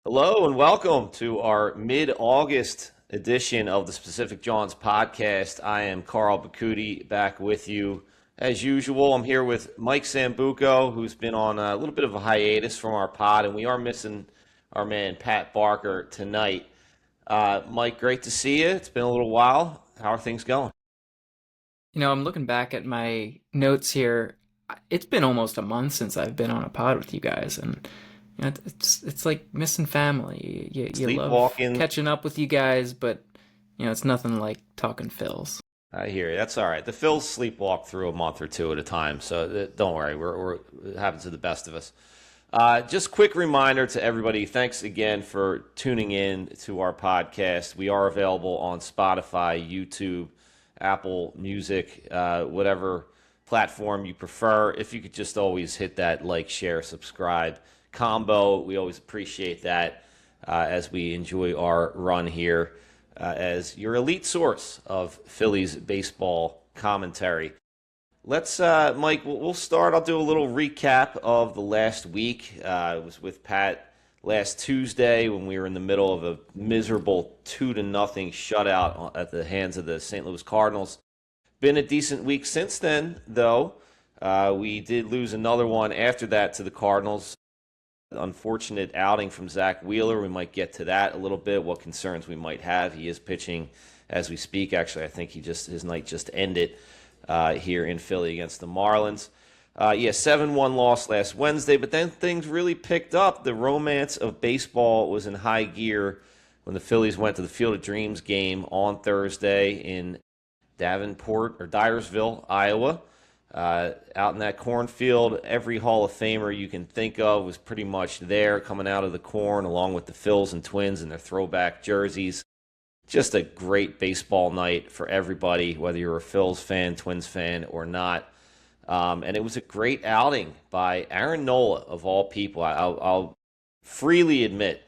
Hello and welcome to our mid-August edition of the Specific Jawns podcast. I am Carl Bacuti back with you as usual. I'm here with Mike Sambuco, who's been on a little bit of a hiatus from our pod, and we are missing our man Pat Barker tonight. Mike, great to see you. It's been a little while. How are things going? I'm looking back at my notes here. It's been almost a month since I've been on a pod with you guys, and it's like missing family. You love Sleepwalking. catching up with you guys, but it's nothing like talking Phils. I hear you. That's all right. The Phils sleepwalk through a month or two at a time, so don't worry. It happens to the best of us. Just quick reminder to everybody, thanks again for tuning in to our podcast. We are available on Spotify, YouTube, Apple Music, whatever platform you prefer. If you could just always hit that like, share, subscribe combo, we always appreciate that as we enjoy our run here as your elite source of Phillies baseball commentary. Let's, Mike, we'll start. I'll do a little recap of the last week. I was with Pat last Tuesday when we were in the middle of a miserable 2-0 shutout at the hands of the St. Louis Cardinals. Been a decent week since then, though. We did lose another one after that to the Cardinals. Unfortunate outing from Zach Wheeler. We might get to that a little bit, what concerns we might have. He is pitching as we speak. Actually, I think his night just ended here in Philly against the Marlins. 7-1 loss last Wednesday, but then things really picked up. The romance of baseball was in high gear when the Phillies went to the Field of Dreams game on Thursday in Davenport or Dyersville, Iowa. Out in that cornfield, every Hall of Famer you can think of was pretty much there coming out of the corn, along with the Phils and Twins in their throwback jerseys. Just a great baseball night for everybody, whether you're a Phils fan, Twins fan, or not. And it was a great outing by Aaron Nola, of all people. I'll freely admit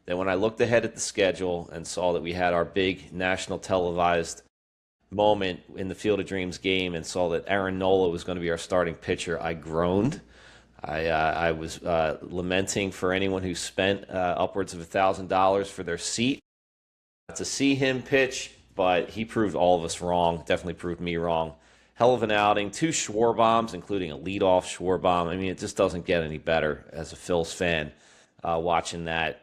that when I looked ahead at the schedule and saw that we had our big national televised moment in the Field of Dreams game and saw that Aaron Nola was going to be our starting pitcher, I groaned. I was lamenting for anyone who spent upwards of $1,000 for their seat to see him pitch, but he proved all of us wrong, definitely proved me wrong. Hell of an outing, 2 Schwarbombs, including a leadoff Schwarbomb. I mean, it just doesn't get any better as a Phils fan watching that.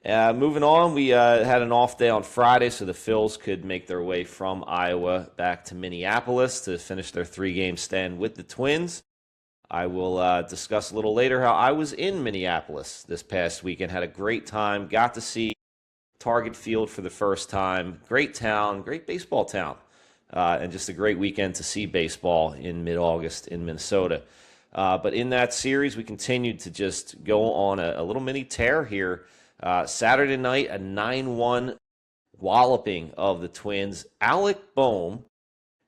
Moving on, we had an off day on Friday, so the Phils could make their way from Iowa back to Minneapolis to finish their 3-game stand with the Twins. I will discuss a little later how I was in Minneapolis this past weekend. Had a great time, got to see Target Field for the first time. Great town, great baseball town, and just a great weekend to see baseball in mid-August in Minnesota. But in that series, we continued to just go on a little mini tear here. Saturday night, a 9-1 walloping of the Twins. Alec Bohm,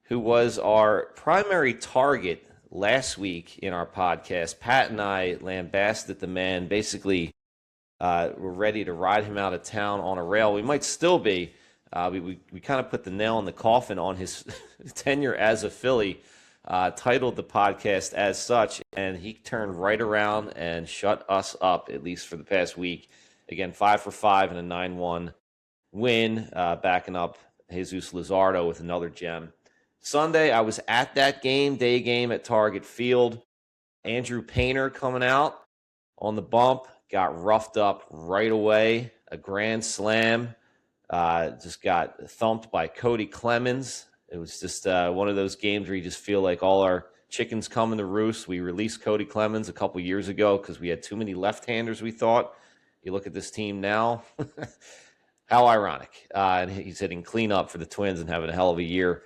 who was our primary target last week in our podcast, Pat and I lambasted the man, basically were ready to ride him out of town on a rail. We might still be. We kind of put the nail in the coffin on his tenure as a Philly, titled the podcast as such, and he turned right around and shut us up, at least for the past week. Again, 5 for 5 and a 9-1 win, backing up Jesus Luzardo with another gem. Sunday, I was at that game, day game at Target Field. Andrew Painter coming out on the bump, got roughed up right away. A grand slam, just got thumped by Cody Clemens. It was just one of those games where you just feel like all our chickens coming to roost. We released Cody Clemens a couple years ago because we had too many left-handers, we thought. You look at this team now, how ironic. And he's hitting cleanup for the Twins and having a hell of a year.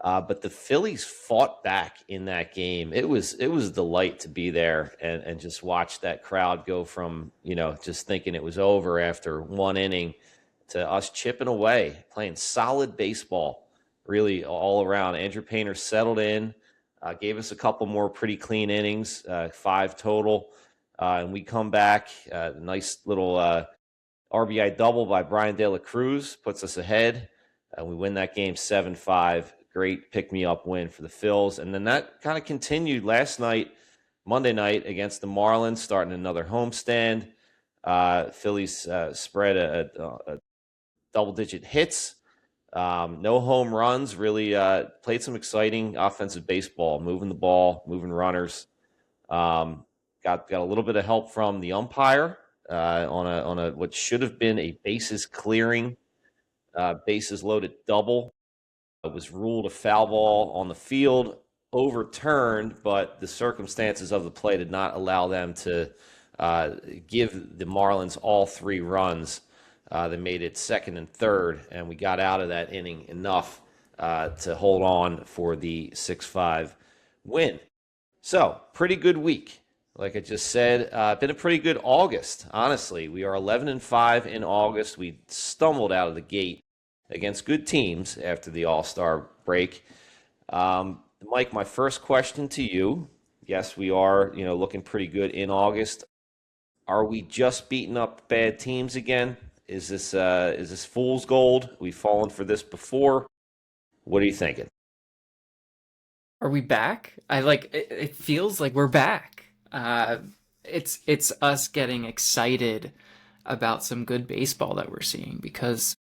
But the Phillies fought back in that game. It was a delight to be there and just watch that crowd go from, just thinking it was over after one inning to us chipping away, playing solid baseball, really all around. Andrew Painter settled in, gave us a couple more pretty clean innings, 5 total. And we come back, nice little RBI double by Brian De La Cruz puts us ahead. We win that game 7-5. Great pick-me-up win for the Phils. And then that kind of continued last night, Monday night, against the Marlins, starting another homestand. Phillies spread a double-digit hits. No home runs. Really played some exciting offensive baseball, moving the ball, moving runners. Um, got a little bit of help from the umpire on a what should have been a bases clearing, bases loaded double. It was ruled a foul ball on the field, overturned, but the circumstances of the play did not allow them to give the Marlins all 3 runs. They made it second and third, and we got out of that inning enough to hold on for the 6-5 win. So, pretty good week. Like I just said, been a pretty good August, honestly. We are 11-5 in August. We stumbled out of the gate against good teams after the All-Star break. Mike, my first question to you. Yes, we are, looking pretty good in August. Are we just beating up bad teams again? Is this fool's gold? We've fallen for this before. What are you thinking? Are we back? It feels like we're back. It's us getting excited about some good baseball that we're seeing because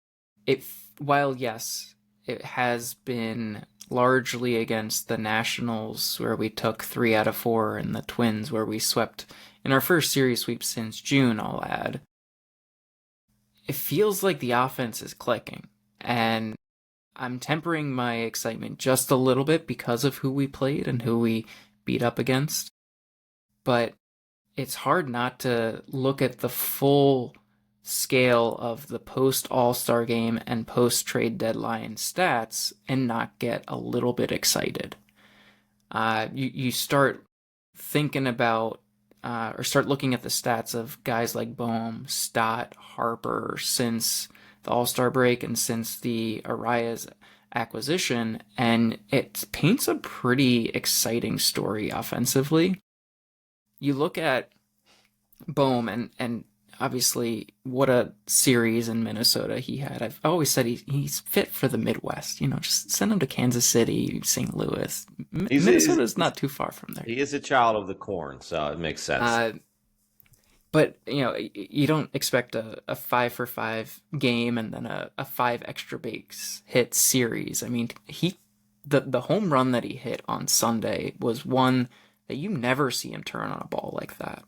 while yes, it has been largely against the Nationals where we took 3 out of 4 and the Twins where we swept in our first series sweep since June, I'll add. It feels like the offense is clicking, and I'm tempering my excitement just a little bit because of who we played and who we beat up against. But it's hard not to look at the full scale of the post All-Star game and post trade deadline stats and not get a little bit excited. You start thinking about or start looking at the stats of guys like Bohm, Stott, Harper since the All-Star break and since the Arias acquisition, and it paints a pretty exciting story offensively. You look at Bohm and obviously what a series in Minnesota he had. I've always said he's fit for the Midwest. Just send him to Kansas City, St. Louis. Minnesota's not too far from there. He is a child of the corn, so it makes sense. But you don't expect a 5-for-5 game and then a 5 extra base hit series. I mean, the home run that he hit on Sunday was one that you never see him turn on a ball like that.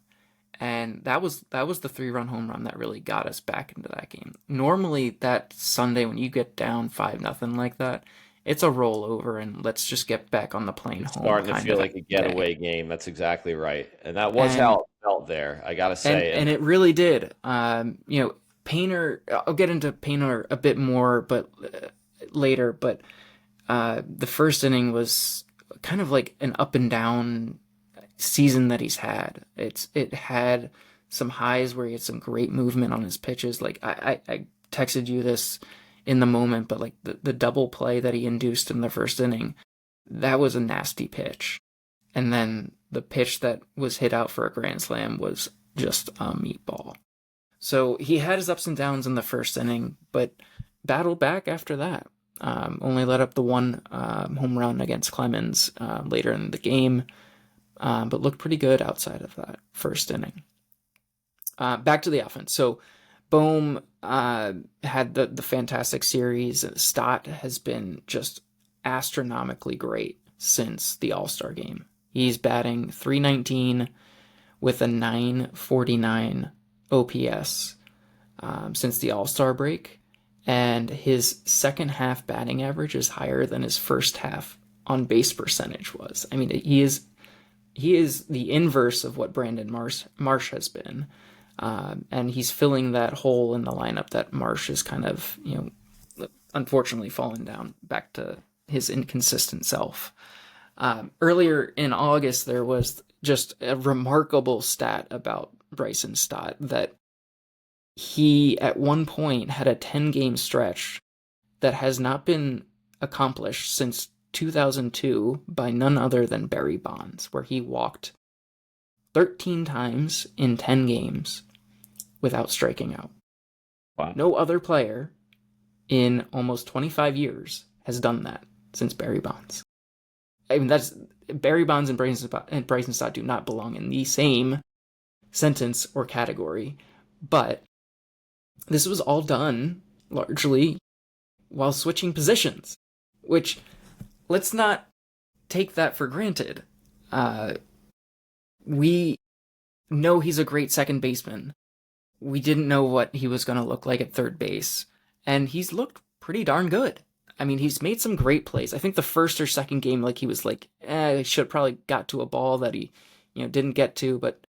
And that was the 3-run home run that really got us back into that game. Normally that Sunday when you get down 5-0 like that, it's a rollover and let's just get back on the plane home. Starting to feel like a getaway game. That's exactly right. And that was how it felt there, I got to say. And it really did. Painter, I'll get into Painter a bit more but later, but the first inning was kind of like an up and down season that he's had. It had some highs where he had some great movement on his pitches. Like I texted you this in the moment, but like the double play that he induced in the first inning, that was a nasty pitch. And then the pitch that was hit out for a grand slam was just a meatball. So he had his ups and downs in the first inning, but battled back after that. Only let up the one home run against Clemens later in the game, but looked pretty good outside of that first inning. Back to the offense. So Bohm had the fantastic series. Stott has been just astronomically great since the All-Star game. He's batting .319 with a .949 OPS since the All-Star break, and his second half batting average is higher than his first half on base percentage was. I mean, he is the inverse of what Brandon Marsh has been. And he's filling that hole in the lineup that Marsh is kind of, unfortunately fallen down back to his inconsistent self. Earlier in August, there was just a remarkable stat about Bryson Stott that he at one point had a 10-game stretch that has not been accomplished since 2002 by none other than Barry Bonds, where he walked 13 times in 10 games without striking out. Wow. No other player in almost 25 years has done that since Barry Bonds. I mean, that's Barry Bonds and Bryson Stott do not belong in the same sentence or category, But this was all done largely while switching positions, which, let's not take that for granted. Uh, we know he's a great second baseman. We didn't know what he was going to look like at third base, and he's looked pretty darn good. I mean, he's made some great plays. I think the first or second game, like he was like, he should have probably got to a ball that he, didn't get to. But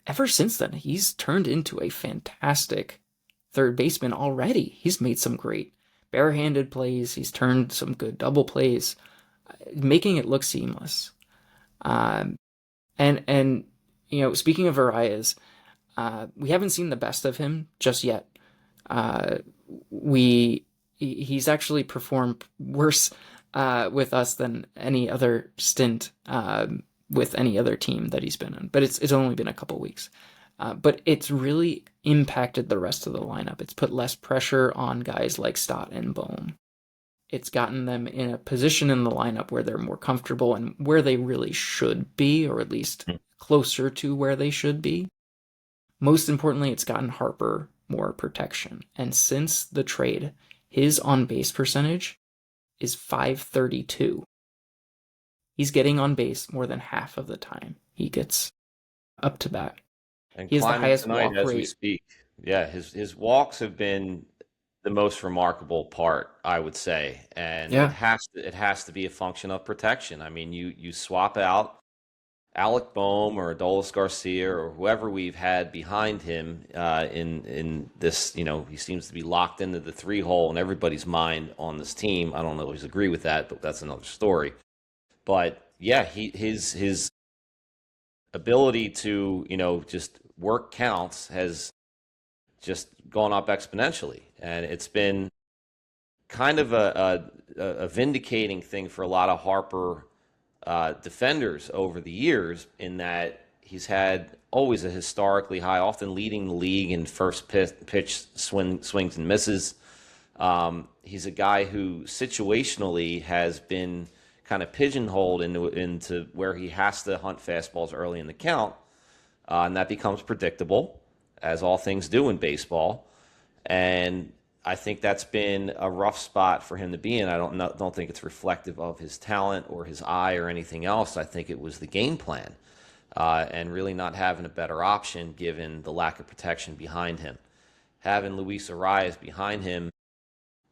ever since then, he's turned into a fantastic third baseman already. He's made some great barehanded plays. He's turned some good double plays, making it look seamless. Um, and speaking of Arias, we haven't seen the best of him just yet. Uh, we he's actually performed worse with us than any other stint with any other team that he's been in. But it's only been a couple weeks. But it's really impacted the rest of the lineup. It's put less pressure on guys like Stott and Bohm. It's gotten them in a position in the lineup where they're more comfortable and where they really should be, or at least closer to where they should be. Most importantly, it's gotten Harper more protection. And since the trade, his on-base percentage is .532. He's getting on base more than half of the time he gets up to bat. And He has the climbing highest tonight walk as we rate. speak. Yeah, his walks have been the most remarkable part, I would say, and Yeah, it has to be a function of protection. I mean, you swap out Alec Bohm or Adolis Garcia or whoever we've had behind him in this. He seems to be locked into the three hole in everybody's mind on this team. I don't always agree with that, but that's another story. But yeah, his ability to just work counts has just gone up exponentially, and it's been kind of a vindicating thing for a lot of Harper defenders over the years, in that he's had always a historically high, often leading the league in first pitch swings and misses. He's a guy who situationally has been kind of pigeonholed into where he has to hunt fastballs early in the count, and that becomes predictable, as all things do in baseball. And I think that's been a rough spot for him to be in. I don't think it's reflective of his talent or his eye or anything else. I think it was the game plan, and really not having a better option given the lack of protection behind him. Having Luis Arias behind him,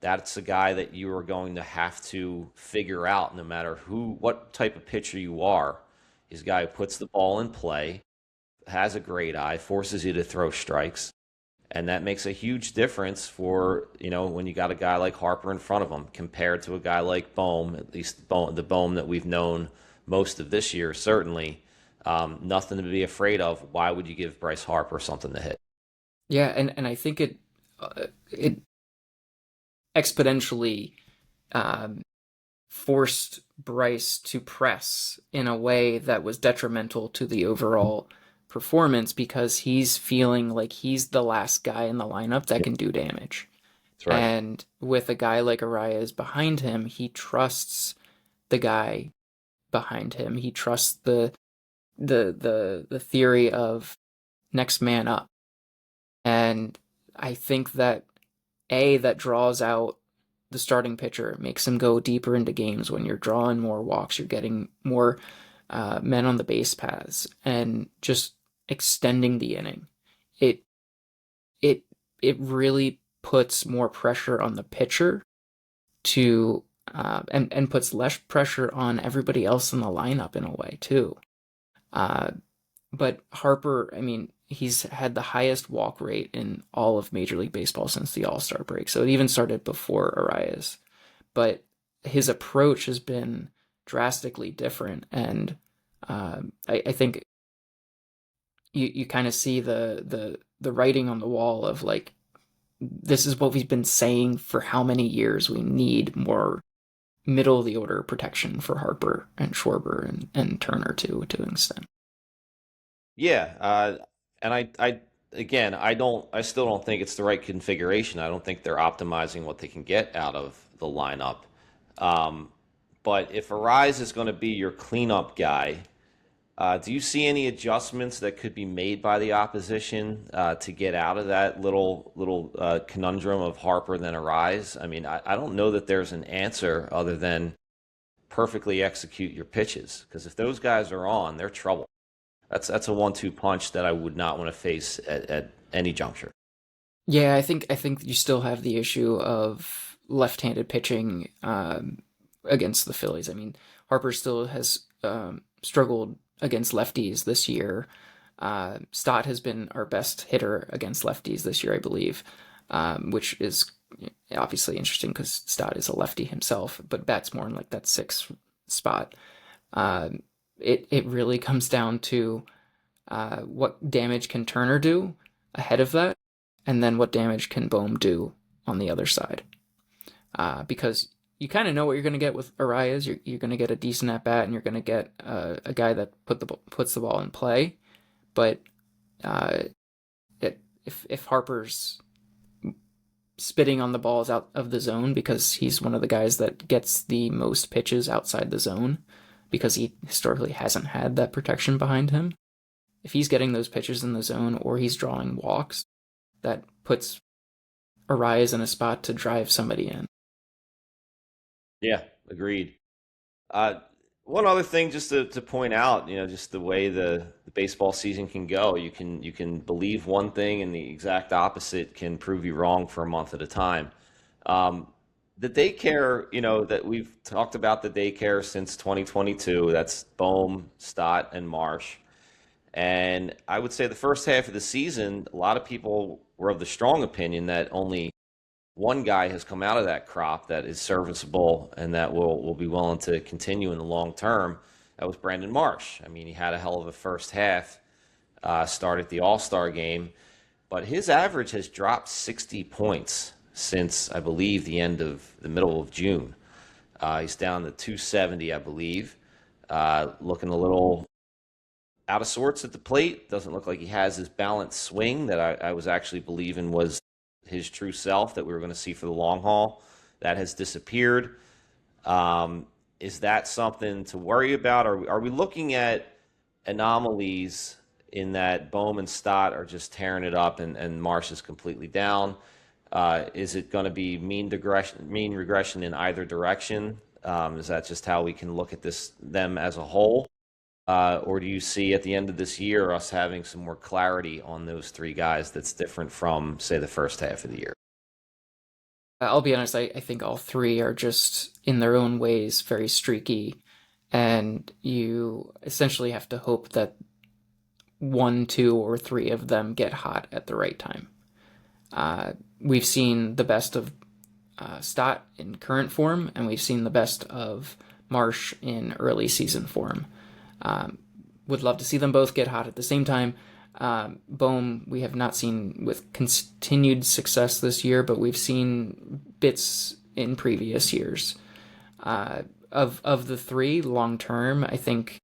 that's a guy that you are going to have to figure out, no matter what type of pitcher you are. He's a guy who puts the ball in play, has a great eye, forces you to throw strikes. And that makes a huge difference for, when you got a guy like Harper in front of him compared to a guy like Bohm, at least the Bohm that we've known most of this year, certainly. Nothing to be afraid of. Why would you give Bryce Harper something to hit? yeah, and I think it exponentially um, forced Bryce to press in a way that was detrimental to the overall performance, because he's feeling like he's the last guy in the lineup that can do damage. That's right. And with a guy like Arias behind him, he trusts the guy behind him. He trusts the theory of next man up. And I think that that draws out the starting pitcher, makes him go deeper into games. When you're drawing more walks, you're getting more men on the base paths, and just extending the inning. It it it really puts more pressure on the pitcher to and puts less pressure on everybody else in the lineup in a way too. Uh, but Harper, I mean, he's had the highest walk rate in all of Major League Baseball since the All-Star break. So it even started before Arias. But his approach has been drastically different. And I think you kind of see the writing on the wall of, like, this is what we've been saying for how many years. We need more middle of the order protection for Harper and Schwarber and Turner to an extent. Yeah, and again, I still don't think it's the right configuration. I don't think they're optimizing what they can get out of the lineup. Um, but if Arise is going to be your cleanup guy, Do you see any adjustments that could be made by the opposition to get out of that little conundrum of Harper then Arise? I mean, I don't know that there's an answer other than perfectly execute your pitches, because if those guys are on, they're trouble. That's a 1-2 punch that I would not want to face at any juncture. Yeah, I think you still have the issue of left-handed pitching against the Phillies. I mean, Harper still has struggled against lefties this year. Stott has been our best hitter against lefties this year, I believe, which is obviously interesting because Stott is a lefty himself, but bats more in like that sixth spot. It really comes down to what damage can Turner do ahead of that, and then what damage can Bohm do on the other side. Because you kind of know what you're going to get with Arias. You're going to get a decent at bat, and you're going to get a guy that puts the ball in play. But uh, if Harper's spitting on the balls out of the zone because he's one of the guys that gets the most pitches outside the zone because he historically hasn't had that protection behind him. If he's getting those pitches in the zone or he's drawing walks, that puts Arias in a spot to drive somebody in. Yeah, agreed. Uh, One other thing, just to point out, just the way the baseball season can go. You can believe one thing, and the exact opposite can prove you wrong for a month at a time. Um, the daycare, that we've talked about the daycare since 2022. That's Bohm, Stott, and Marsh. And I would say the first half of the season, a lot of people were of the strong opinion that only one guy has come out of that crop that is serviceable and that will be willing to continue in the long term. That was Brandon Marsh. I mean, he had a hell of a first half, start at the All-Star game, but his average has dropped 60 points since, I believe, the middle of June. He's down to 270, I believe. Looking a little out of sorts at the plate. Doesn't look like he has his balanced swing that I was actually believing was his true self that we were going to see for the long haul. That has disappeared. Is that something to worry about? Are we looking at anomalies in that Bohm and Stott are just tearing it up and Marsh is completely down? Is it going to be mean regression in either direction? Is that just how we can look at them as a whole? Or do you see at the end of this year us having some more clarity on those three guys that's different from, say, the first half of the year? I'll be honest, I think all three are just in their own ways very streaky, and you essentially have to hope that one, two, or three of them get hot at the right time. We've seen the best of Stott in current form, and we've seen the best of Marsh in early season form. Would love to see them both get hot at the same time. Bohm, we have not seen with continued success this year, but we've seen bits in previous years. Of the three, long term, I think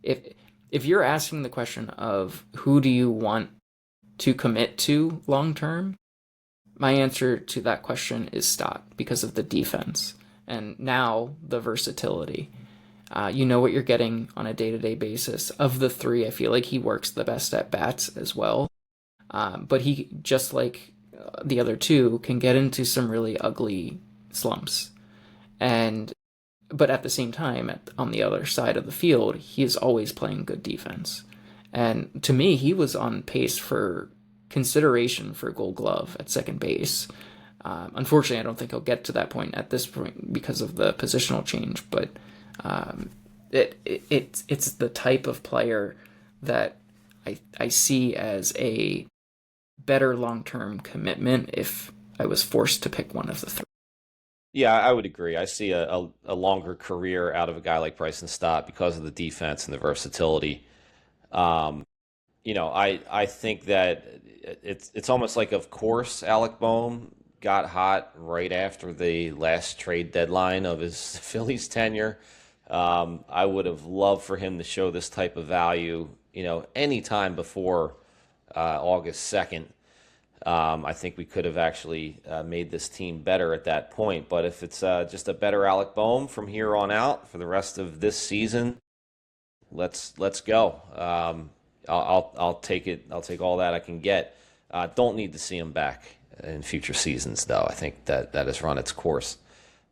if you're asking the question of who do you want to commit to long term, my answer to that question is Stott because of the defense and now the versatility. You know what you're getting on a day-to-day basis. Of the three, I feel like he works the best at bats as well. But he, just like the other two, can get into some really ugly slumps. But at the same time, on the other side of the field, he is always playing good defense. And to me, he was on pace for consideration for Gold Glove at second base. Unfortunately, I don't think he'll get to that point at this point because of the positional change, but it's the type of player that I see as a better long-term commitment if I was forced to pick one of the three. Yeah, I would agree. I see a longer career out of a guy like Bryson Stott because of the defense and the versatility. Um, I think that it's almost like, of course, Alec Bohm got hot right after the last trade deadline of his Phillies tenure. I would have loved for him to show this type of value, any time before August 2nd. I think we could have actually made this team better at that point. But if it's just a better Alec Bohm from here on out for the rest of this season, let's go. I'll take it. I'll take all that I can get. Don't need to see him back in future seasons, though. I think that has run its course.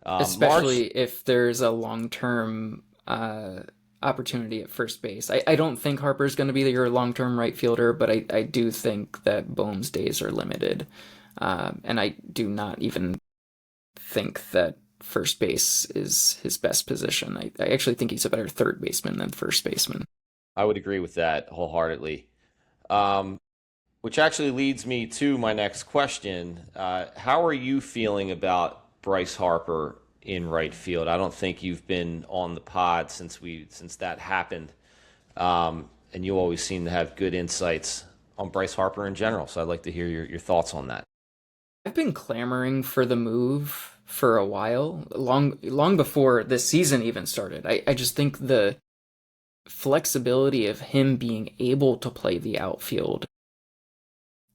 March. especially if there's a long term opportunity at first base. I don't think Harper's going to be your long term right fielder, but I do think that Bohm's days are limited. And I do not even think that first base is his best position. I actually think he's a better third baseman than first baseman. I would agree with that wholeheartedly. Um, which actually leads me to my next question. How are you feeling about Bryce Harper in right field? I don't think you've been on the pod since that happened, and you always seem to have good insights on Bryce Harper in general. So I'd like to hear your thoughts on that. I've been clamoring for the move for a while, long before this season even started. I just think the flexibility of him being able to play the outfield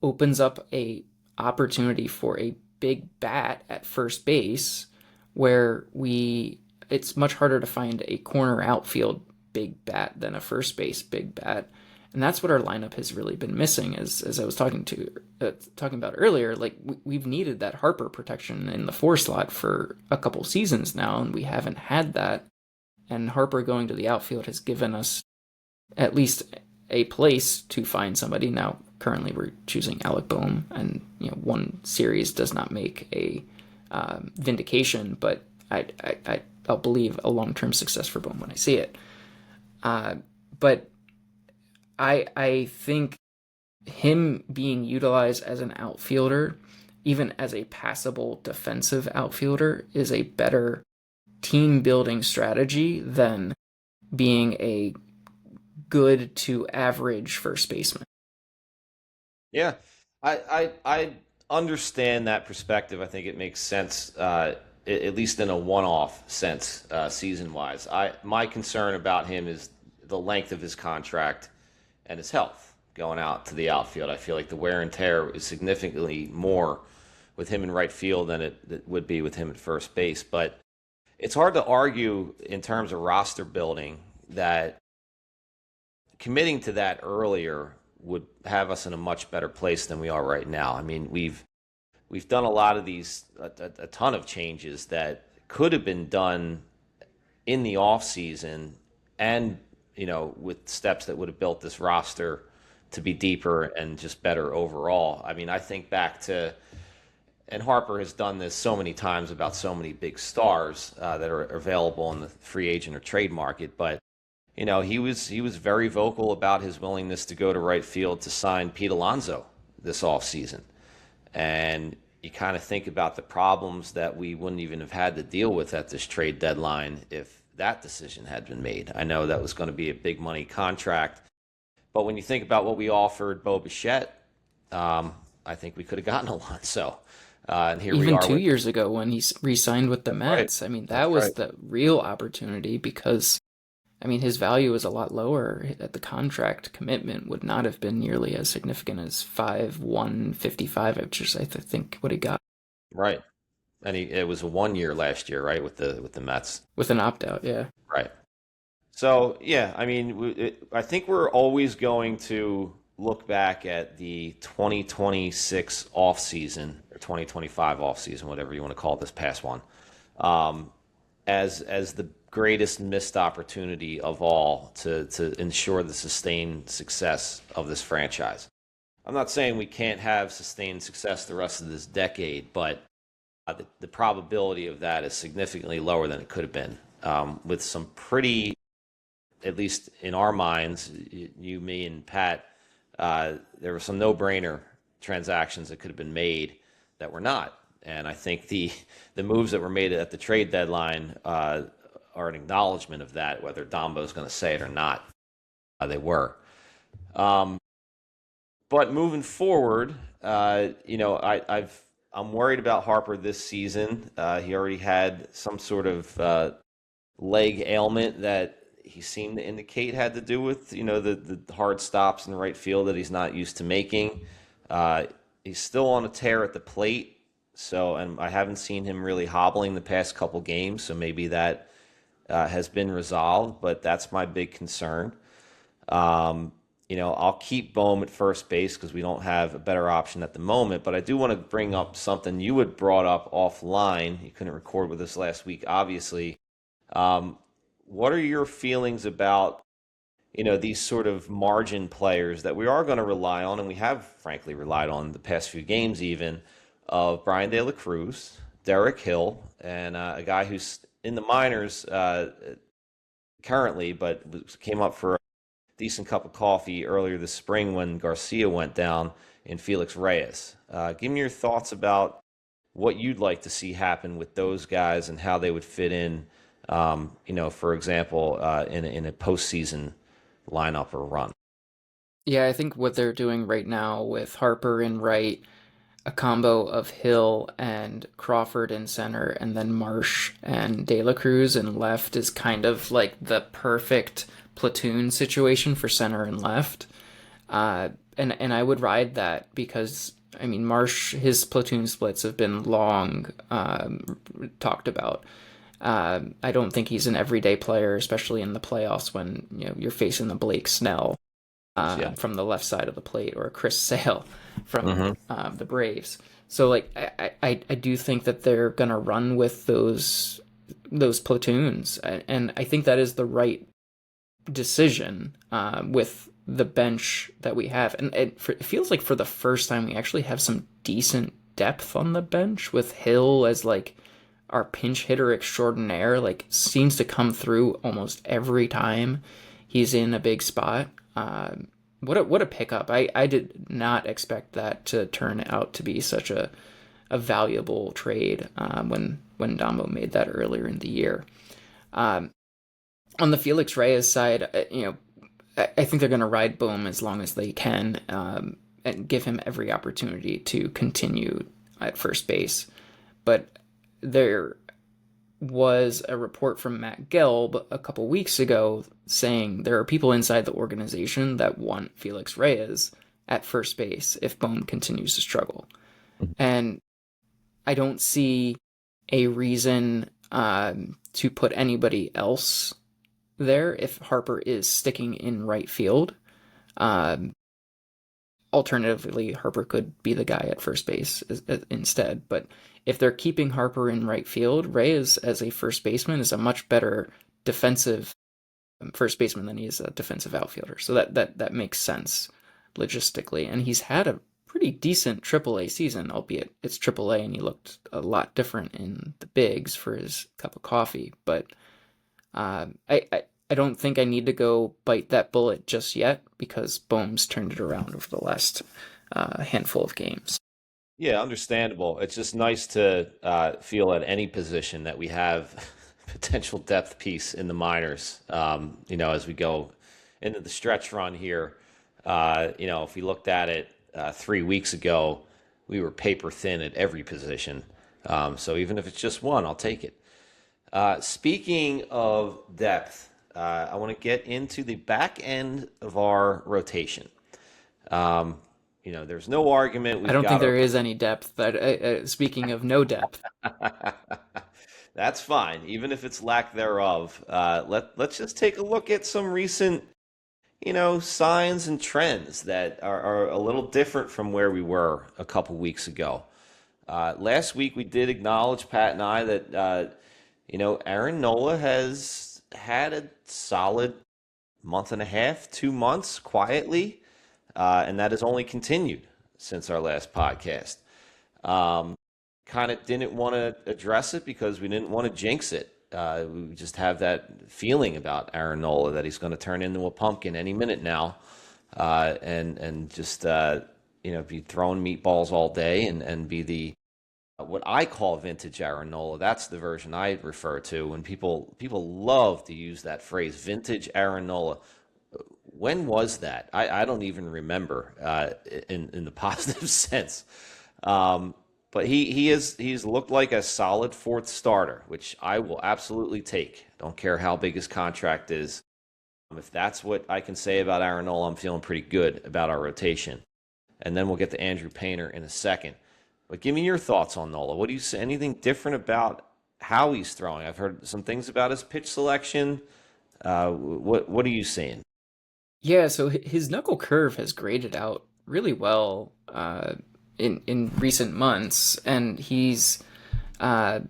opens up a opportunity for a big bat at first base where we it's much harder to find a corner outfield big bat than a first base big bat. And that's what our lineup has really been missing, as I was talking about earlier. Like we've needed that Harper protection in the four slot for a couple seasons now, and we haven't had that. And Harper going to the outfield has given us at least a place to find somebody. Now, currently, we're choosing Alec Bohm, and one series does not make a vindication, but I'll believe a long-term success for Bohm when I see it. But I think him being utilized as an outfielder, even as a passable defensive outfielder, is a better team building strategy than being a good to average first baseman. Yeah, I understand that perspective. I think it makes sense, at least in a one-off sense, season-wise. My concern about him is the length of his contract and his health going out to the outfield. I feel like the wear and tear is significantly more with him in right field than it would be with him at first base. But it's hard to argue in terms of roster building that committing to that earlier would have us in a much better place than we are right now. I mean, we've done a lot of these, a ton of changes that could have been done in the off season, and with steps that would have built this roster to be deeper and just better overall. I mean, I think back to, and Harper has done this so many times about so many big stars that are available in the free agent or trade market, but he was very vocal about his willingness to go to right field to sign Pete Alonso this offseason. And you kind of think about the problems that we wouldn't even have had to deal with at this trade deadline if that decision had been made. I know that was going to be a big money contract, but when you think about what we offered Bo Bichette, I think we could have gotten Alonso. And here we Even are 2 years ago when he re-signed with the right. Mets, I mean, That's that was right. the real opportunity because, I mean, his value is a lot lower. At the contract commitment would not have been nearly as significant as 5/155, which is I think what he got Right. And it was a 1 year last year, right, with the Mets. with an opt-out. Yeah. Right. So, yeah, I mean, I think we're always going to look back at the 2026 offseason or 2025 offseason, whatever you want to call it, this past one, um, as the greatest missed opportunity of all to ensure the sustained success of this franchise. I'm not saying we can't have sustained success the rest of this decade, but the probability of that is significantly lower than it could have been, with some pretty, at least in our minds, you, me, and Pat, there were some no-brainer transactions that could have been made that were not. And I think the moves that were made at the trade deadline are an acknowledgement of that, whether Dombo's going to say it or not. They were. Um, but moving forward, I'm worried about Harper this season. He already had some sort of leg ailment that he seemed to indicate had to do with the hard stops in right field that he's not used to making. He's still on a tear at the plate, and I haven't seen him really hobbling the past couple games. So maybe that has been resolved, but that's my big concern. I'll keep Bohm at first base because we don't have a better option at the moment. But I do want to bring up something you had brought up offline. You couldn't record with us last week, obviously. Um, what are your feelings about, these sort of margin players that we are going to rely on, and we have frankly relied on the past few games even, of Brian De La Cruz, Derek Hill, and a guy who's in the minors currently, but came up for a decent cup of coffee earlier this spring when Garcia went down, in Felix Reyes. Give me your thoughts about what you'd like to see happen with those guys and how they would fit in, for example, in a postseason lineup or run. Yeah, I think what they're doing right now with Harper and right, a combo of Hill and Crawford in center, and then Marsh and De La Cruz in left is kind of like the perfect platoon situation for center and left. And I would ride that because I mean Marsh, his platoon splits have been long talked about. I don't think he's an everyday player, especially in the playoffs when you're facing the Blake Snell Yeah. from the left side of the plate, or Chris Sale from Hmm. the Braves. So like I do think that they're gonna run with those platoons, and I think that is the right decision with the bench that we have, and it feels like for the first time we actually have some decent depth on the bench with Hill as like our pinch hitter extraordinaire, like seems to come through almost every time he's in a big spot. What a pickup! I did not expect that to turn out to be such a valuable trade when Damo made that earlier in the year. On the Felix Reyes side, I think they're going to ride Bohm as long as they can, and give him every opportunity to continue at first base. But there was a report from Matt Gelb a couple weeks ago saying there are people inside the organization that want Felix Reyes at first base if Bohm continues to struggle. And I don't see a reason to put anybody else there if Harper is sticking in right field. Um, Alternatively, Harper could be the guy at first base instead. But if they're keeping Harper in right field, Reyes as a first baseman is a much better defensive first baseman than he is a defensive outfielder. So that makes sense logistically. And he's had a pretty decent AAA season, albeit it's AAA and he looked a lot different in the bigs for his cup of coffee. But I don't think I need to go bite that bullet just yet because Bohm's turned it around over the last handful of games. Yeah, understandable. It's just nice to feel at any position that we have potential depth piece in the minors. As we go into the stretch run here, if we looked at it 3 weeks ago, we were paper thin at every position. So even if it's just one, I'll take it. Speaking of depth, I want to get into the back end of our rotation. There's no argument. I don't think there is any depth. That speaking of no depth, That's fine, even if it's lack thereof. Let's just take a look at some recent, signs and trends that are a little different from where we were a couple weeks ago. Last week we did acknowledge, Pat and I, that Aaron Nola has had a solid month and a half, 2 months quietly, and that has only continued since our last podcast. Kind of didn't want to address it because we didn't want to jinx it. We just have that feeling about Aaron Nola that he's going to turn into a pumpkin any minute now, and just be throwing meatballs all day and be the what I call vintage Aaron Nola. That's the version I refer to when people love to use that phrase, vintage Aaron Nola. When was that? I don't even remember in the positive sense. But he's looked like a solid fourth starter, which I will absolutely take. Don't care how big his contract is. If that's what I can say about Aaron Nola, I'm feeling pretty good about our rotation. And then we'll get to Andrew Painter in a second. But give me your thoughts on Nola. What do you say? Anything different about how he's throwing. I've heard some things about his pitch selection. What are you seeing? Yeah, so his knuckle curve has graded out really well in recent months, and he's uh,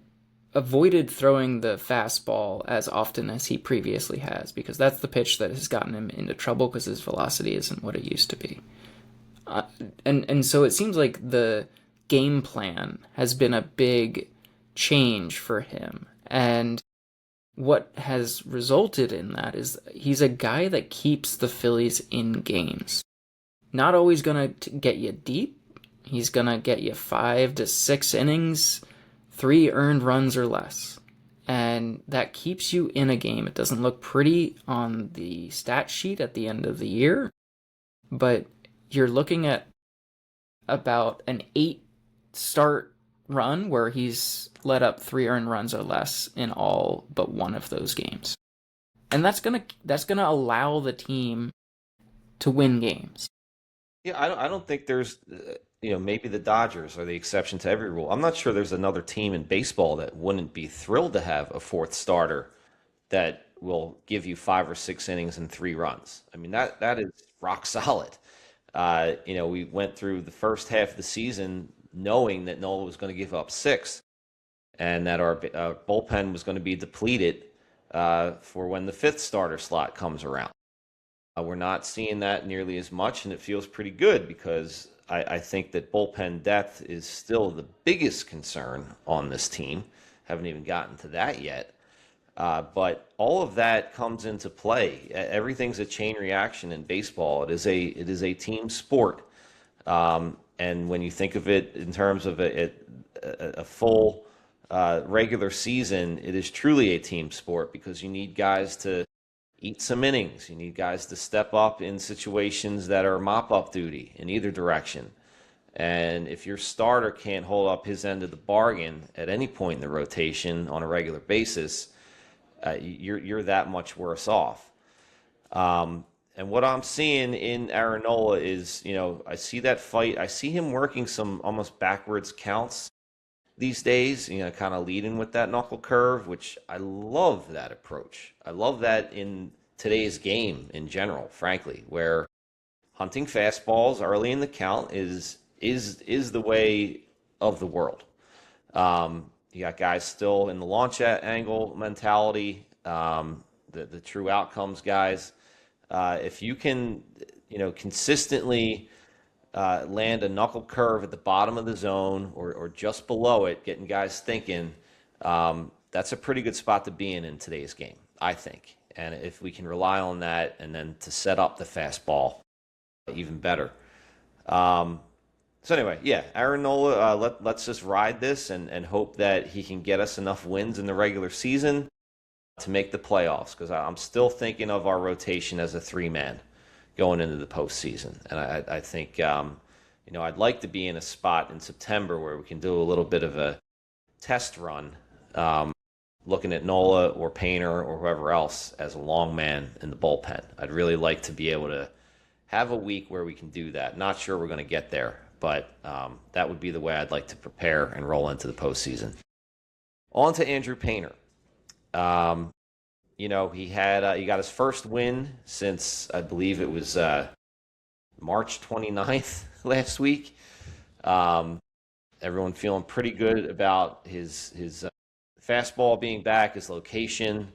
avoided throwing the fastball as often as he previously has, because that's the pitch that has gotten him into trouble because his velocity isn't what it used to be. Uh, and so it seems like the game plan has been a big change for him, and what has resulted in that is he's a guy that keeps the Phillies in games. Not always gonna get you deep. He's gonna get you 5 to 6 innings, 3 earned runs or less. And that keeps you in a game. It doesn't look pretty on the stat sheet at the end of the year, but you're looking at about an 8 start run where he's let up 3 earned runs or less in all but one of those games. And that's gonna allow the team to win games. Yeah, I don't think there's, maybe the Dodgers are the exception to every rule. I'm not sure there's another team in baseball that wouldn't be thrilled to have a fourth starter that will give you 5 or 6 innings and 3 runs. I mean, that is rock solid. We went through the first half of the season knowing that Nola was going to give up six and that our bullpen was going to be depleted for when the fifth starter slot comes around. We're not seeing that nearly as much, and it feels pretty good because I think that bullpen depth is still the biggest concern on this team. Haven't even gotten to that yet. But all of that comes into play. Everything's a chain reaction in baseball. It is a team sport. And when you think of it in terms of a full regular season, it is truly a team sport because you need guys to eat some innings. You need guys to step up in situations that are mop-up duty in either direction. And if your starter can't hold up his end of the bargain at any point in the rotation on a regular basis, you're that much worse off. And what I'm seeing in Aaronola is, I see that fight. I see him working some almost backwards counts these days, kind of leading with that knuckle curve, which I love that approach. I love that in today's game in general, frankly, where hunting fastballs early in the count is the way of the world. You got guys still in the launch angle mentality, the true outcomes guys. If you can, consistently land a knuckle curve at the bottom of the zone or just below it, getting guys thinking, that's a pretty good spot to be in today's game, I think. And if we can rely on that and then to set up the fastball, even better. So anyway, yeah, Aaron Nola, let's just ride this and hope that he can get us enough wins in the regular season to make the playoffs, because I'm still thinking of our rotation as a three-man going into the postseason. And I think, I'd like to be in a spot in September where we can do a little bit of a test run, looking at Nola or Painter or whoever else as a long man in the bullpen. I'd really like to be able to have a week where we can do that. Not sure we're going to get there, but that would be the way I'd like to prepare and roll into the postseason. On to Andrew Painter. He got his first win since I believe it was March 29th last week. Everyone feeling pretty good about his fastball being back, his location,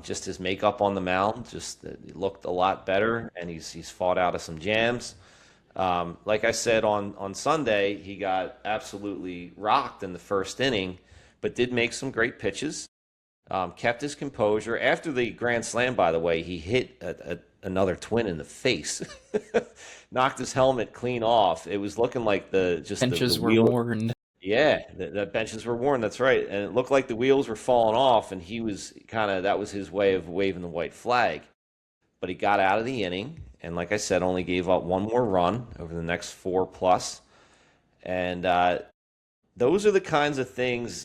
just his makeup on the mound. Just looked a lot better, and he's fought out of some jams. Like I said on Sunday, he got absolutely rocked in the first inning, but did make some great pitches. Kept his composure. After the grand slam, by the way, he hit another Twin in the face, knocked his helmet clean off. It was looking like Benches the were wheel. worn. Yeah, the benches were worn. That's right, and it looked like the wheels were falling off, and he was that was his way of waving the white flag. But he got out of the inning, and like I said, only gave up one more run over the next four plus, and those are the kinds of things.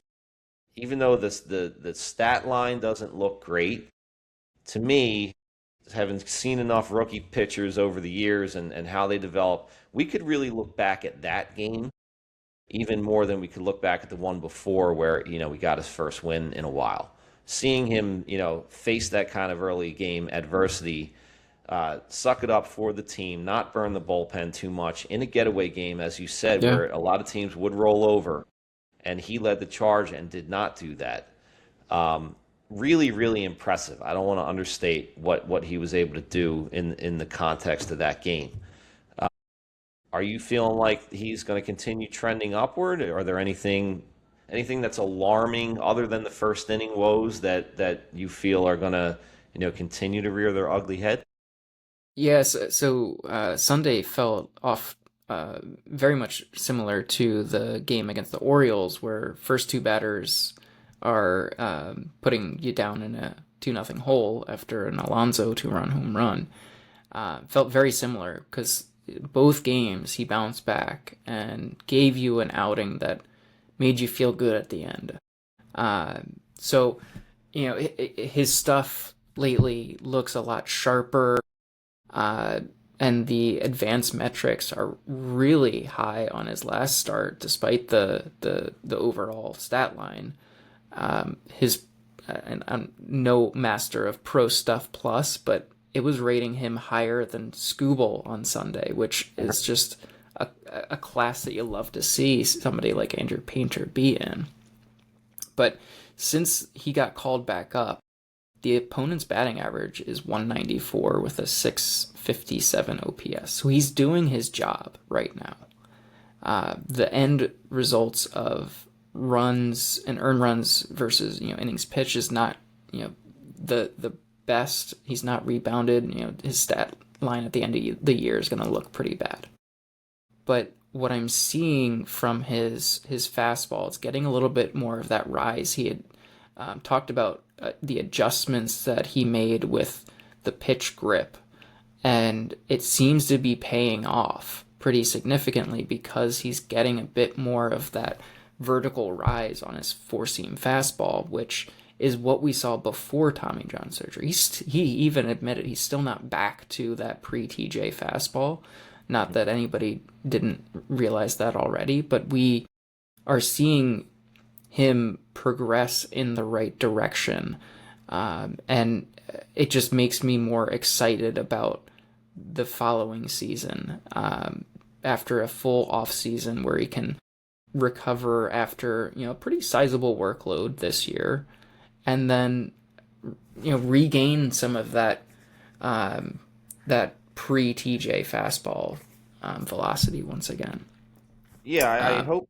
Even though the stat line doesn't look great, to me, having seen enough rookie pitchers over the years and how they develop, we could really look back at that game even more than we could look back at the one before where, we got his first win in a while. Seeing him, face that kind of early game adversity, suck it up for the team, not burn the bullpen too much in a getaway game, as you said, Yeah. where a lot of teams would roll over, and he led the charge and did not do that. Really, really impressive. I don't want to understate what he was able to do in the context of that game. Are you feeling like he's going to continue trending upward? Are there anything that's alarming other than the first inning woes that you feel are going to continue to rear their ugly head? Yes, so Sunday felt off very much similar to the game against the Orioles, where first two batters are putting you down in a 2-0 hole after an Alonso two-run home run. Felt very similar because both games he bounced back and gave you an outing that made you feel good at the end. Uh, so, his stuff lately looks a lot sharper, uh, and the advanced metrics are really high on his last start, despite the overall stat line. His and I'm no master of Pro Stuff Plus, but it was rating him higher than Scooble on Sunday, which is just a class that you love to see somebody like Andrew Painter be in. But since he got called back up, the opponent's batting average is 194 with a 657 OPS. So he's doing his job right now. The end results of runs and earned runs versus innings pitched is not the best. He's not rebounded. His stat line at the end of the year is going to look pretty bad. But what I'm seeing from his fastball is getting a little bit more of that rise. He had talked about the adjustments that he made with the pitch grip, and it seems to be paying off pretty significantly because he's getting a bit more of that vertical rise on his four-seam fastball, which is what we saw before Tommy John surgery. He even admitted he's still not back to that pre-TJ fastball. Not that anybody didn't realize that already, but we are seeing him progress in the right direction. And it just makes me more excited about the following season. After a full off season where he can recover after a pretty sizable workload this year, and then regain some of that that pre TJ fastball velocity once again. Yeah, I Uh, hope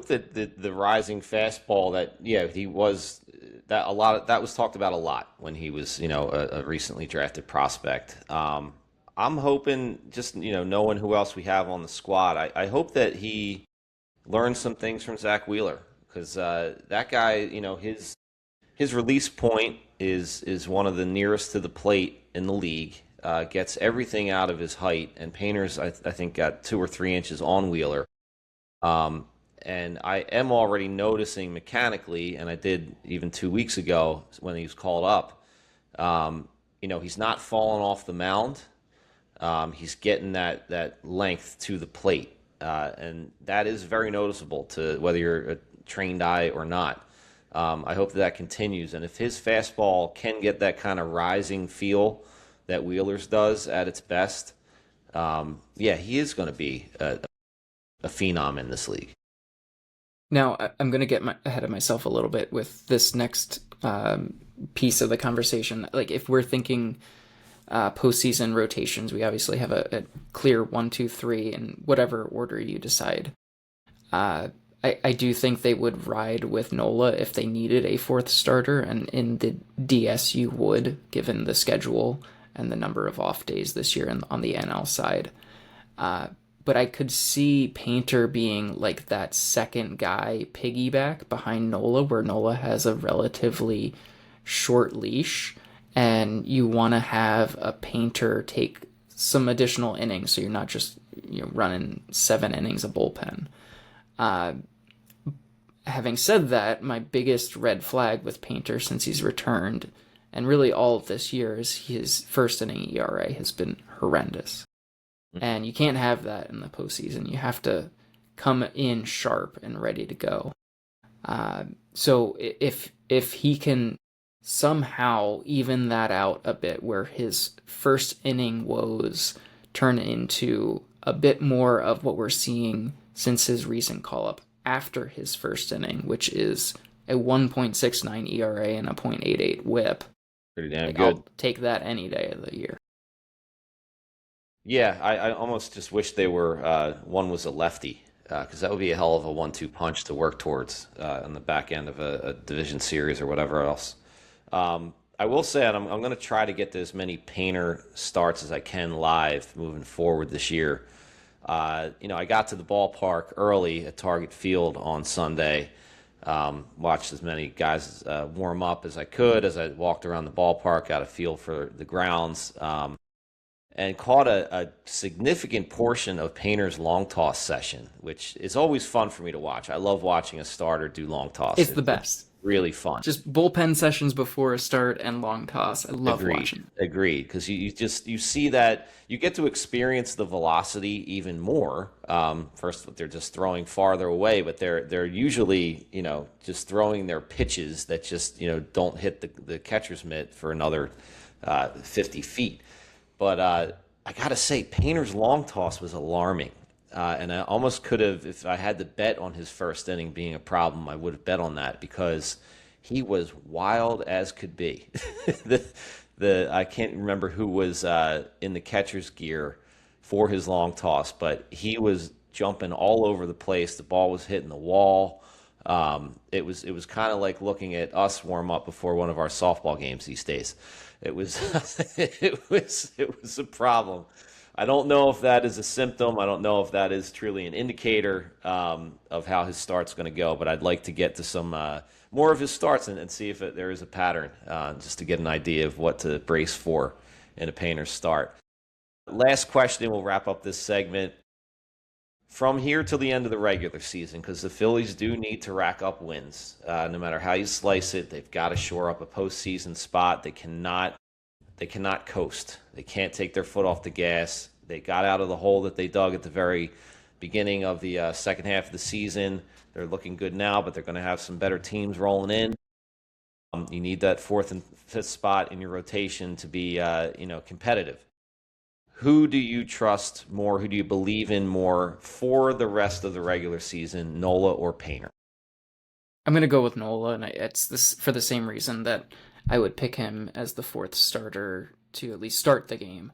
that the rising fastball that he was that a lot of, that was talked about a lot when he was a recently drafted prospect. I'm hoping just knowing who else we have on the squad, I hope that he learns some things from Zach Wheeler because that guy his release point is one of the nearest to the plate in the league. Gets everything out of his height, and Painter's I think got 2 or 3 inches on Wheeler. And I am already noticing mechanically, and I did even 2 weeks ago when he was called up. He's not falling off the mound. He's getting that length to the plate, and that is very noticeable to whether you're a trained eye or not. I hope that continues, and if his fastball can get that kind of rising feel that Wheeler's does at its best, he is going to be a phenom in this league. Now, I'm going to get ahead of myself a little bit with this next piece of the conversation. Like, if we're thinking postseason rotations, we obviously have a clear 1, 2, 3 in whatever order you decide. I do think they would ride with Nola if they needed a fourth starter, and in the DS you would, given the schedule and the number of off days this year on the NL side. But I could see Painter being like that second guy piggyback behind Nola, where Nola has a relatively short leash, and you want to have a Painter take some additional innings, so you're not just running 7 innings of bullpen. Having said that, my biggest red flag with Painter since he's returned, and really all of this year, is his first inning ERA has been horrendous. And you can't have that in the postseason. You have to come in sharp and ready to go. So if he can somehow even that out a bit, where his first inning woes turn into a bit more of what we're seeing since his recent call up after his first inning, which is a 1.69 ERA and a .88 WHIP. Pretty damn Like, good. I'll take that any day of the year. Yeah, I almost just wish they were one was a lefty because that would be a hell of a 1-2 punch to work towards on the back end of a division series or whatever else. I will say, and I'm going to try to get as many Painter starts as I can live moving forward this year. I got to the ballpark early at Target Field on Sunday. Watched as many guys warm up as I could as I walked around the ballpark, got a feel for the grounds. And caught a significant portion of Painter's long toss session, which is always fun for me to watch. I love watching a starter do long toss. It's the best. Really fun. Just bullpen sessions before a start and long toss. I love watching. Agreed. Because you see that you get to experience the velocity even more. First, they're just throwing farther away, but they're usually just throwing their pitches that just don't hit the catcher's mitt for another 50 feet. But I got to say, Painter's long toss was alarming. And I almost could have, if I had to bet on his first inning being a problem, I would have bet on that because he was wild as could be. I can't remember who was in the catcher's gear for his long toss, but he was jumping all over the place. The ball was hitting the wall. It was kind of like looking at us warm up before one of our softball games these days. It was it was a problem. I don't know if that is a symptom. I don't know if that is truly an indicator of how his start's going to go. But I'd like to get to some more of his starts and see if there is a pattern, just to get an idea of what to brace for in a Painter start. Last question. We'll wrap up this segment. From here till the end of the regular season, because the Phillies do need to rack up wins. No matter how you slice it, they've got to shore up a postseason spot. They cannot coast. They can't take their foot off the gas. They got out of the hole that they dug at the very beginning of the second half of the season. They're looking good now, but they're going to have some better teams rolling in. You need that fourth and fifth spot in your rotation to be competitive. Who do you trust more? Who do you believe in more for the rest of the regular season, Nola or Painter? I'm going to go with Nola, and it's this for the same reason that I would pick him as the fourth starter to at least start the game.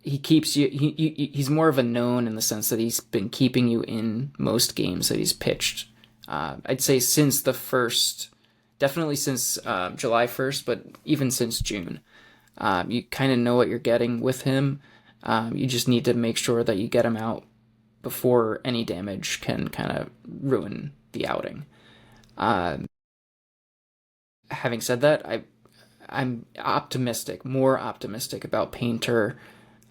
He keeps you. He's more of a known in the sense that he's been keeping you in most games that he's pitched. I'd say since definitely since July 1st, but even since June. You kind of know what you're getting with him. You just need to make sure that you get him out before any damage can kind of ruin the outing. Having said that, I'm more optimistic about Painter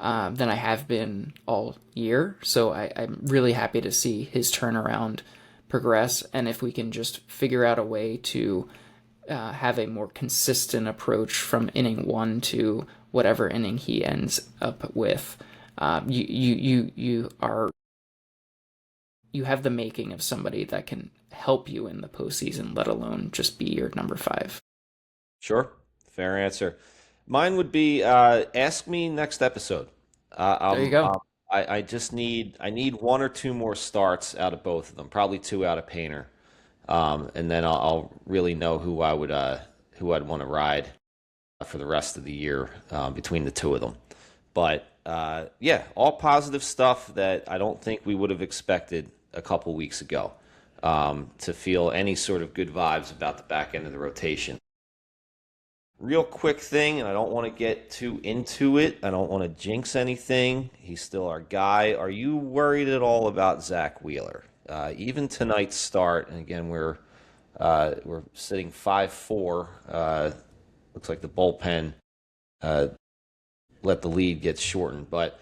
than I have been all year. So I'm really happy to see his turnaround progress. And if we can just figure out a way to have a more consistent approach from inning one to whatever inning he ends up with, you have the making of somebody that can help you in the postseason, let alone just be your number 5. Sure, fair answer. Mine would be ask me next episode. There you go. I need one or two more starts out of both of them, probably 2 out of Painter. And then I'll really know who I'd want to ride for the rest of the year between the two of them. But all positive stuff that I don't think we would have expected a couple weeks ago to feel any sort of good vibes about the back end of the rotation. Real quick thing, and I don't want to get too into it. I don't want to jinx anything. He's still our guy. Are you worried at all about Zach Wheeler? Even tonight's start, and again we're sitting 5-4. Looks like the bullpen let the lead get shortened, but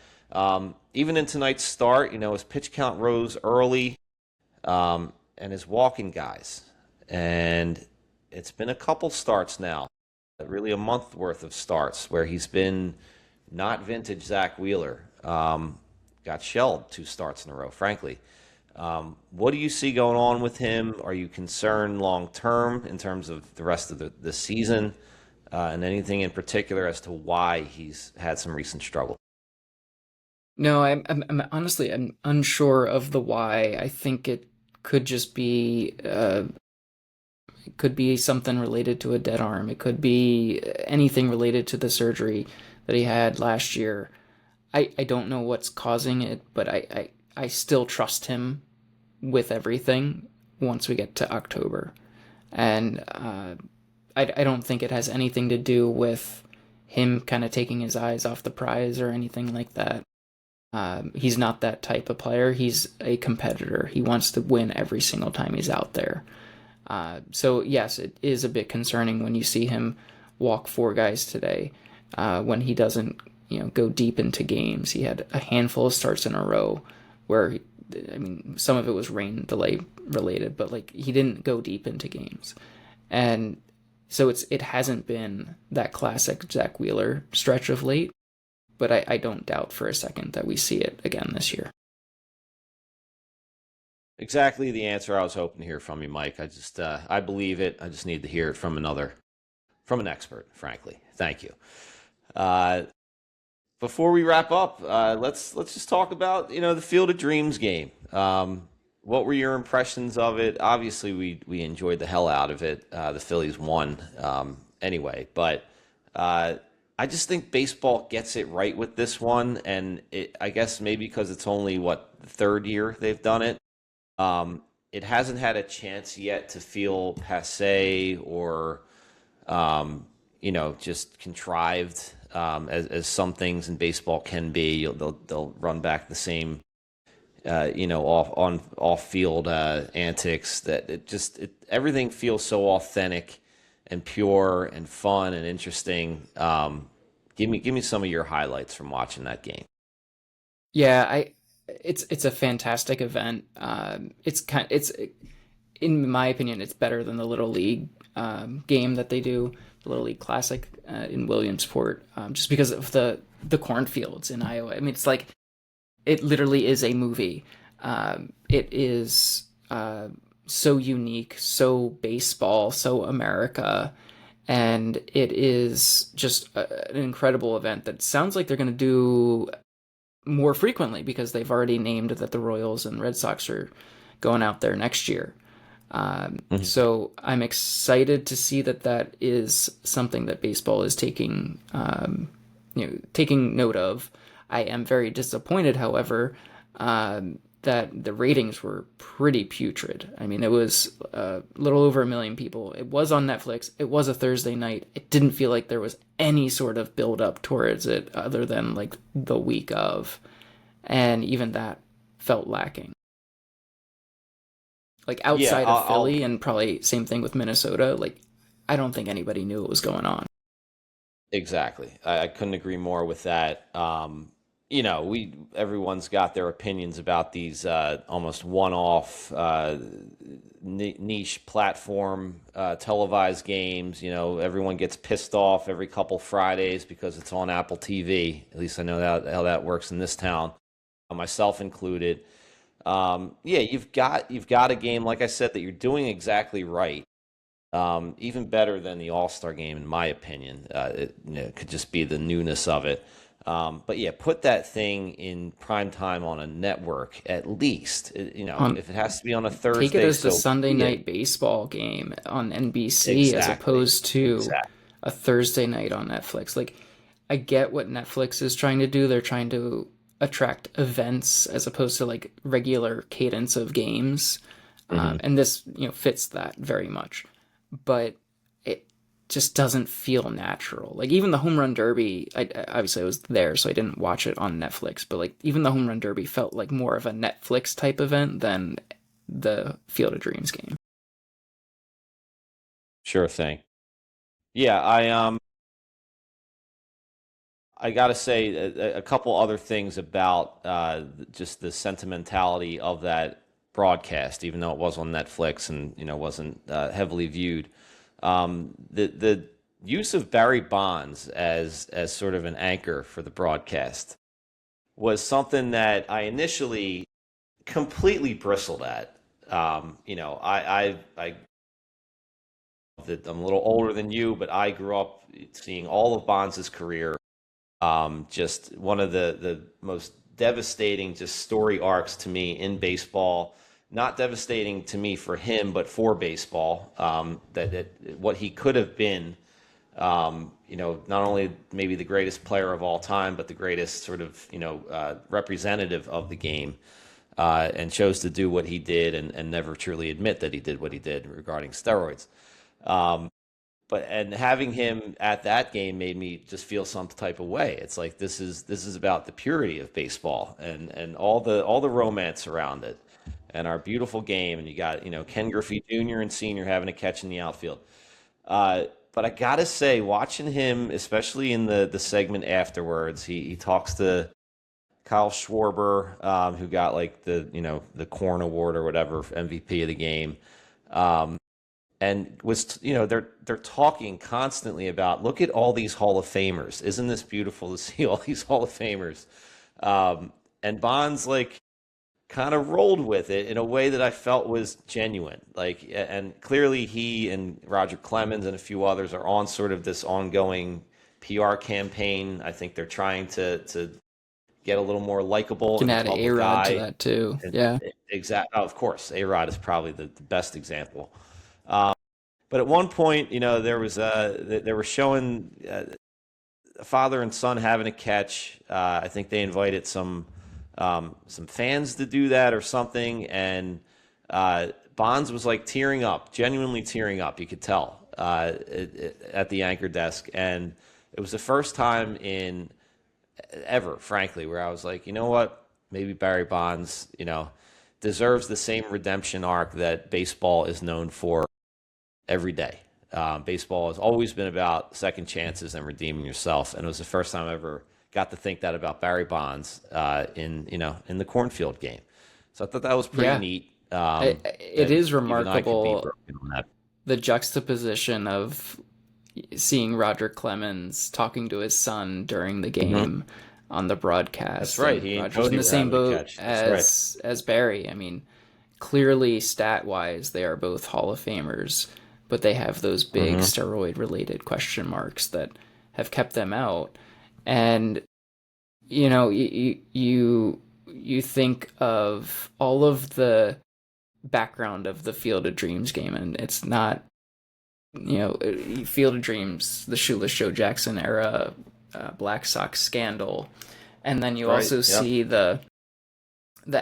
even in tonight's start, his pitch count rose early, and his walking guys, and it's been a couple starts now, really a month worth of starts where he's been not vintage Zach Wheeler. got shelled 2 starts in a row, frankly. What do you see going on with him? Are you concerned long term in terms of the rest of the season? And anything in particular as to why he's had some recent struggle? No, I'm honestly I'm unsure of the why. I think it could just be it could be something related to a dead arm. It could be anything related to the surgery that he had last year. I don't know what's causing it, but I still trust him with everything once we get to October. And I don't think it has anything to do with him kind of taking his eyes off the prize or anything like that. He's not that type of player. He's a competitor. He wants to win every single time he's out there. So yes, it is a bit concerning when you see him walk 4 guys today. When he doesn't, go deep into games. He had a handful of starts in a row where, I mean, some of it was rain delay related, but like he didn't go deep into games, and so it hasn't been that classic Zach Wheeler stretch of late. But I don't doubt for a second that we see it again this year. Exactly the answer I was hoping to hear from you, Mike. I believe it. I just need to hear it from an expert, frankly. Thank you. Uh, Before we wrap up, let's just talk about the Field of Dreams game. What were your impressions of it? Obviously, we enjoyed the hell out of it. The Phillies won anyway, but I just think baseball gets it right with this one, and I guess maybe because it's only the third year they've done it. It hasn't had a chance yet to feel passé or just contrived, as some things in baseball can be. They'll run back the same, off field antics that everything feels so authentic and pure and fun and interesting. Give me some of your highlights from watching that game. Yeah, it's a fantastic event. It's in my opinion, it's better than the Little League game that they do, the Little League Classic in Williamsport, just because of the cornfields in Iowa. I mean, it's like it literally is a movie. It is so unique, so baseball, so America, and it is just an incredible event that sounds like they're going to do more frequently because they've already named that the Royals and Red Sox are going out there next year. Mhm. So I'm excited to see that is something that baseball is taking note of. I am very disappointed, however, that the ratings were pretty putrid. I mean, it was a little over 1 million people. It was on Netflix. It was a Thursday night. It didn't feel like there was any sort of build up towards it other than like the week of. And even that felt lacking. Like Yeah, outside of I'll Philly and probably same thing with Minnesota, like I don't think anybody knew what was going on. exactly. I couldn't agree more with that. We everyone's got their opinions about these almost one-off niche platform televised games. Everyone gets pissed off every couple Fridays because it's on Apple TV. At least I know how that works in this town, myself included. Yeah, you've got a game like I said that you're doing exactly right. Even better than the All-Star game, in my opinion. It could just be the newness of it. But yeah, put that thing in prime time on a network at least. On If it has to be on a Take it Thursday, as the so Sunday be it. night baseball game on NBC as Exactly. opposed to Exactly. a Thursday night on Netflix. Like I get what Netflix is trying to do. They're trying to attract events as opposed to like regular cadence of games. Hmm. And this, fits that very much. But it just doesn't feel natural. Like even the home run derby, obviously I was there, so I didn't watch it on Netflix. But like even the home run derby felt like more of a Netflix type event than the Field of Dreams game. Sure thing. Yeah, I gotta say a couple other things about just the sentimentality of that broadcast, even though it was on Netflix and wasn't heavily viewed. The use of Barry Bonds as sort of an anchor for the broadcast. was something that I initially completely bristled at. I'm a little older than you, but I grew up seeing all of Bonds' career. Just one of the most devastating just story arcs to me in baseball. Not devastating to me for him, but for baseball. That what he could have been. Not only maybe the greatest player of all time, but the greatest sort of representative of the game. And chose to do what he did and never truly admit that he did what he did regarding steroids. But having him at that game made me just feel some type of way. It's like this is about the purity of baseball and all the romance around it and our beautiful game. And you got Ken Griffey Jr. and Senior having a catch in the outfield. But I gotta say, watching him, especially in the segment afterwards, he talks to Kyle Schwarber, who got like the Corn Award or whatever for MVP of the game. And was they're talking constantly about, look at all these Hall of Famers. Isn't this beautiful to see all these Hall of Famers? And Bonds like kind of rolled with it in a way that I felt was genuine. Like, and clearly he and Roger Clemens and a few others are on sort of this ongoing PR campaign. I think they're trying to get a little more likable You in can the add public A-Rod to eye. that too. And Yeah. of course, A-Rod is probably the best example. But at one point, there was they were showing a father and son having a catch. I think they invited some fans to do that or something, and Bonds was like tearing up, genuinely tearing up. You could tell at the anchor desk, and it was the first time in ever, frankly, where I was like, you know what, maybe Barry Bonds, deserves the same redemption arc that baseball is known for every day. Baseball has always been about second chances and redeeming yourself, and it was the first time I ever got to think that about Barry Bonds in the cornfield game. So I thought that was pretty Yeah. neat. It That is even I could be remarkable broken on that. the juxtaposition of seeing Roger Clemens talking to his son during the Hmm. game on the That's broadcast, right. and He and Roger's in Cody the were same having a boat catch. That's right. as Barry. I mean, clearly stat wise they are both Hall of Famers, but they have those big Hmm. steroid related question marks that have kept them out. And you think of all of the background of the Field of Dreams game, and it's not Field of Dreams, the Shoeless Joe Jackson era, Black Sox scandal, and then you Right. also Yep. see the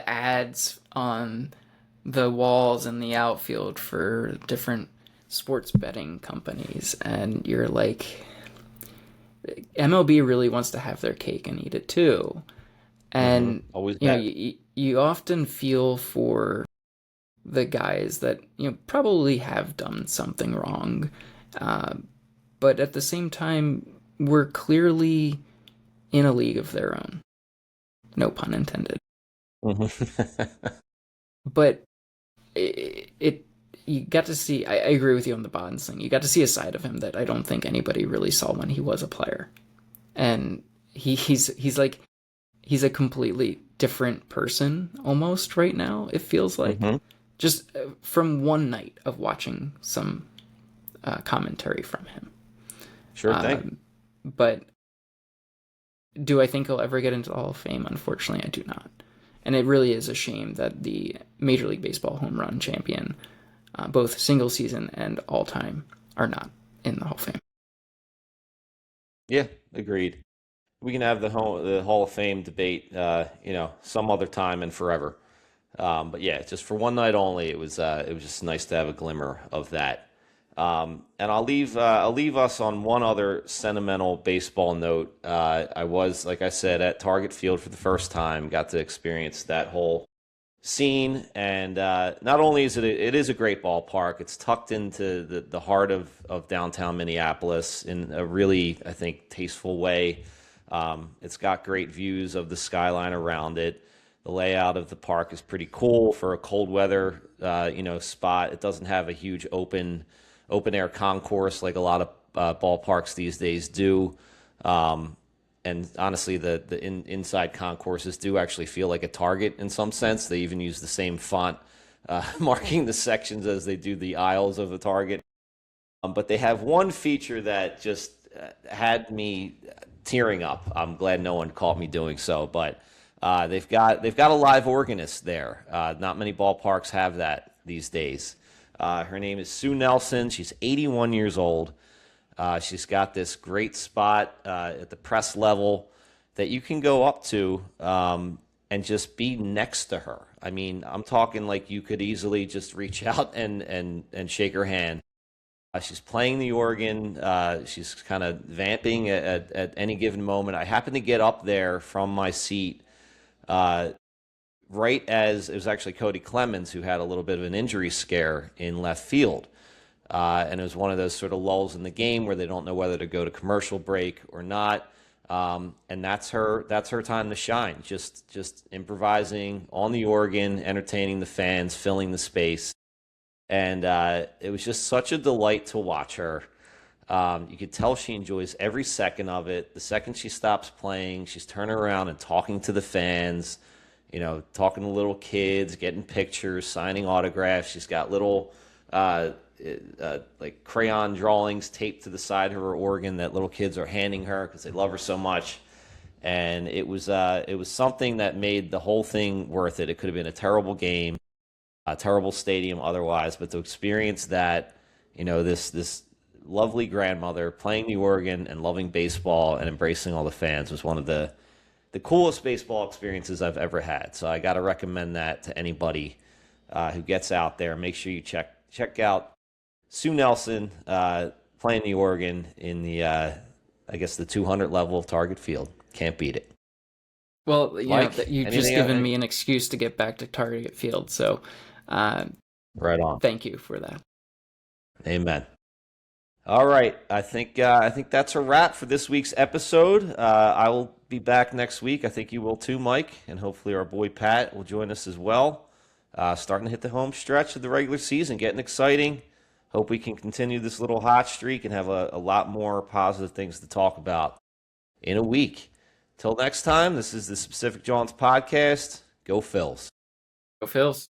ads on the walls in the outfield for different sports betting companies, and you're like, MLB really wants to have their cake and eat it too. Hmm. And Always bet. you often feel for the guys that probably have done something wrong, uh, but at the same time, we're clearly in a league of their own. No pun intended. Hmm. But it you got to see. I agree with you on the Bonds thing. You got to see a side of him that I don't think anybody really saw when he was a player, and he's like he's a completely different person almost right now. It feels like Hmm. just from one night of watching some commentary from him. Sure thing. But do I think he'll ever get into the Hall of Fame? Unfortunately, I do not. And it really is a shame that the Major League Baseball home run champion, both single season and all time, are not in the Hall of Fame. Yeah, agreed. We can have the Hall of Fame debate, some other time and forever. But yeah, just for one night only, it was just nice to have a glimmer of that. And I'll leave us on one other sentimental baseball note. I was, like I said, at Target Field for the first time, got to experience that whole scene, and not only is a great ballpark, it's tucked into the heart of downtown Minneapolis in a really, I think, tasteful way. It's got great views of the skyline around it. The layout of the park is pretty cool for a cold weather, spot. It doesn't have a huge open air concourse like a lot of ballparks these days do. and honestly, the inside concourses do actually feel like a Target in some sense. They even use the same font marking the sections as they do the aisles of the Target. But they have one feature that just had me tearing up. I'm glad no one caught me doing so, but they've got a live organist there. Not many ballparks have that these days. Her name is Sue Nelson. She's 81 years old. She's got this great spot at the press level that you can go up to and just be next to her. I mean, I'm talking like you could easily just reach out and shake her hand. She's playing the organ. She's kind of vamping at any given moment. I happened to get up there from my seat right as it was actually Cody Clemens who had a little bit of an injury scare in left field. And it was one of those sort of lulls in the game where they don't know whether to go to commercial break or not. And that's her time to shine. Just improvising on the organ, entertaining the fans, filling the space. And it was just such a delight to watch her. You could tell she enjoys every second of it. The second she stops playing, she's turning around and talking to the fans, talking to little kids, getting pictures, signing autographs. She's got little like crayon drawings taped to the side of her organ that little kids are handing her because they love her so much. And it was something that made the whole thing worth it. It could have been a terrible game, a terrible stadium otherwise, but to experience that, this lovely grandmother playing the organ and loving baseball and embracing all the fans was one of the coolest baseball experiences I've ever had. So I got to recommend that to anybody who gets out there. Make sure you check out Sue Nelson playing the organ in the I guess the 200 level of Target Field. Can't beat it. Well, Mike, you just anything given me an excuse to get back to Target Field, so right on. thank you for that. Amen. All right, I think that's a wrap for this week's episode. I will be back next week. I think you will too, Mike, and hopefully our boy Pat will join us as well. Starting to hit the home stretch of the regular season, getting exciting. Hope we can continue this little hot streak and have a lot more positive things to talk about in a week. Till next time, this is the Specific Jawns podcast. Go Phils. Go Phils.